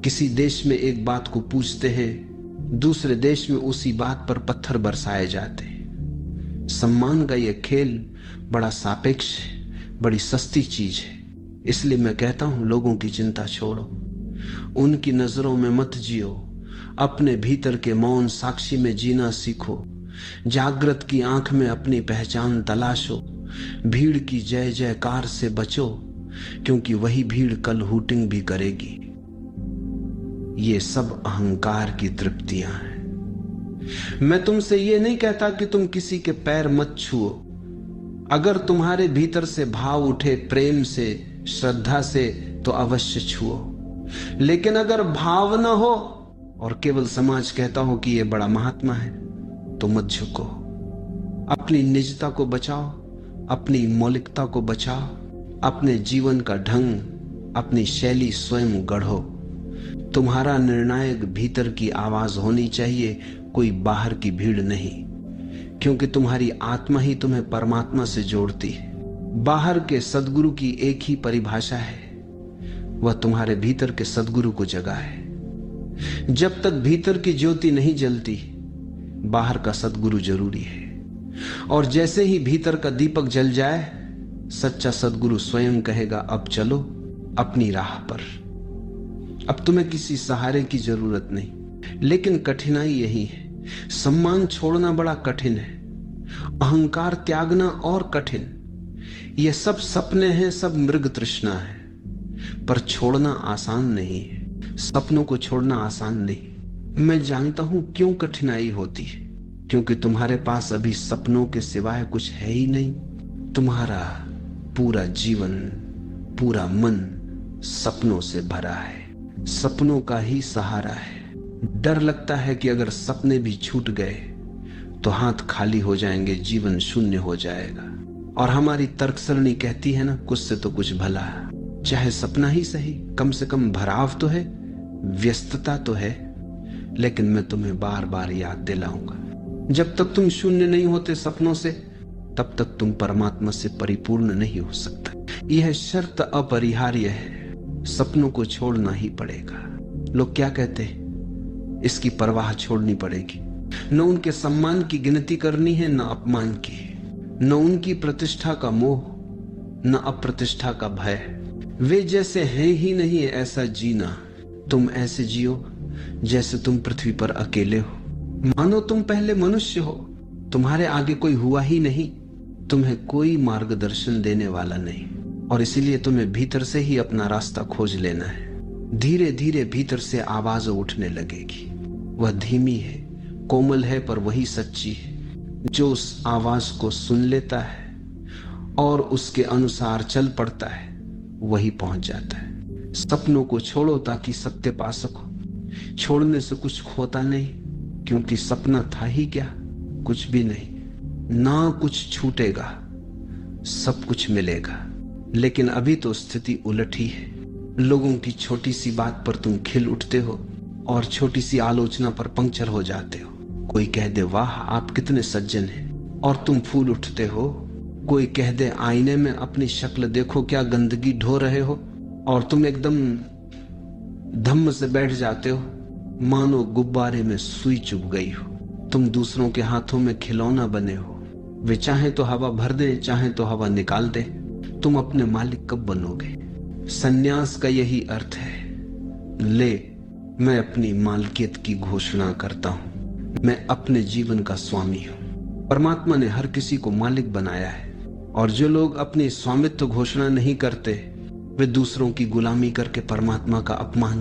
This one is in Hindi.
किसी देश में एक बात को पूछते हैं, दूसरे देश में उसी बात पर पत्थर बरसाए जाते हैं। सम्मान का यह खेल बड़ा सापेक्ष है, बड़ी सस्ती चीज है। इसलिए मैं कहता हूं, लोगों की चिंता छोड़ो, उनकी नजरों में मत जियो, अपने भीतर के मौन साक्षी में जीना सीखो। जागृत की आंख में अपनी पहचान तलाशो। भीड़ की जय जयकार से बचो, क्योंकि वही भीड़ कल हूटिंग भी करेगी। ये सब अहंकार की तृप्तियां हैं। मैं तुमसे ये नहीं कहता कि तुम किसी के पैर मत छुओ। अगर तुम्हारे भीतर से भाव उठे प्रेम से, श्रद्धा से, तो अवश्य छुओ। लेकिन अगर भाव न हो और केवल समाज कहता हो कि ये बड़ा महात्मा है, तो मत झुको। अपनी निजता को बचाओ, अपनी मौलिकता को बचाओ, अपने जीवन का ढंग, अपनी शैली स्वयं गढ़ो। तुम्हारा निर्णायक भीतर की आवाज होनी चाहिए, कोई बाहर की भीड़ नहीं, क्योंकि तुम्हारी आत्मा ही तुम्हें परमात्मा से जोड़ती है। बाहर के सद्गुरु की एक ही परिभाषा है, वह तुम्हारे भीतर के सद्गुरु को जगाए। जब तक भीतर की ज्योति नहीं जलती, बाहर का सद्गुरु जरूरी है। और जैसे ही भीतर का दीपक जल जाए, सच्चा सद्गुरु स्वयं कहेगा, अब चलो अपनी राह पर। अब तुम्हें किसी सहारे की जरूरत नहीं। लेकिन कठिनाई यही है, सम्मान छोड़ना बड़ा कठिन है, अहंकार त्यागना और कठिन। ये सब सपने हैं, सब मृग तृष्णा है, पर छोड़ना आसान नहीं है। सपनों को छोड़ना आसान नहीं। मैं जानता हूं क्यों कठिनाई होती है, क्योंकि तुम्हारे पास अभी सपनों के सिवाय कुछ है ही नहीं। तुम्हारा पूरा जीवन, पूरा मन सपनों से भरा है, सपनों का ही सहारा है। डर लगता है कि अगर सपने भी छूट गए तो हाथ खाली हो जाएंगे, जीवन शून्य हो जाएगा। और हमारी तर्कसरणी कहती है ना, कुछ से तो कुछ भला, चाहे सपना ही सही, कम से कम भराव तो है, व्यस्तता तो है। लेकिन मैं तुम्हें बार बार याद दिलाऊंगा, जब तक तुम शून्य नहीं होते सपनों से, तब तक तुम परमात्मा से परिपूर्ण नहीं हो सकता। यह शर्त अपरिहार्य है, सपनों को छोड़ना ही पड़ेगा। लोग क्या कहते हैं, इसकी परवाह छोड़नी पड़ेगी। न उनके सम्मान की गिनती करनी है, न अपमान की, न उनकी प्रतिष्ठा का मोह, न अप्रतिष्ठा का भय। वे जैसे हैं ही नहीं ऐसा जीना। तुम ऐसे जियो जैसे तुम पृथ्वी पर अकेले हो। मानो तुम पहले मनुष्य हो, तुम्हारे आगे कोई हुआ ही नहीं, तुम्हें कोई मार्गदर्शन देने वाला नहीं। और इसीलिए तुम्हें भीतर से ही अपना रास्ता खोज लेना है। धीरे धीरे भीतर से आवाज उठने लगेगी। वह धीमी है, कोमल है, पर वही सच्ची है। जो उस आवाज को सुन लेता है और उसके अनुसार चल पड़ता है, वही पहुंच जाता है। सपनों को छोड़ो ताकि सत्य पा सको। छोड़ने से कुछ खोता नहीं, क्योंकि सपना था ही क्या, कुछ भी नहीं। ना कुछ छूटेगा, सब कुछ मिलेगा। लेकिन अभी तो स्थिति उलट ही है। लोगों की छोटी सी बात पर तुम खिल उठते हो और छोटी सी आलोचना पर पंक्चर हो जाते हो। कोई कह दे, वाह आप कितने सज्जन हैं, और तुम फूल उठते हो। कोई कह दे, आईने में अपनी शक्ल देखो क्या गंदगी ढो रहे हो, और तुम एकदम धम्म से बैठ जाते हो, मानो गुब्बारे में सुई चुभ गई हो। तुम दूसरों के हाथों में खिलौना बने हो। वे चाहे तो हवा भर दे, चाहे तो हवा निकाल दे। तुम अपने मालिक कब बनोगे? सन्यास का यही अर्थ है। ले, मैं अपनी मालकियत की घोषणा करता हूं। मैं अपने जीवन का स्वामी हूं। परमात्मा ने हर किसी को मालिक बनाया है, और जो लोग अपनी स्वामित्व घोषणा नहीं करते, वे दूसरों की गुलामी करके परमात्मा का अपमान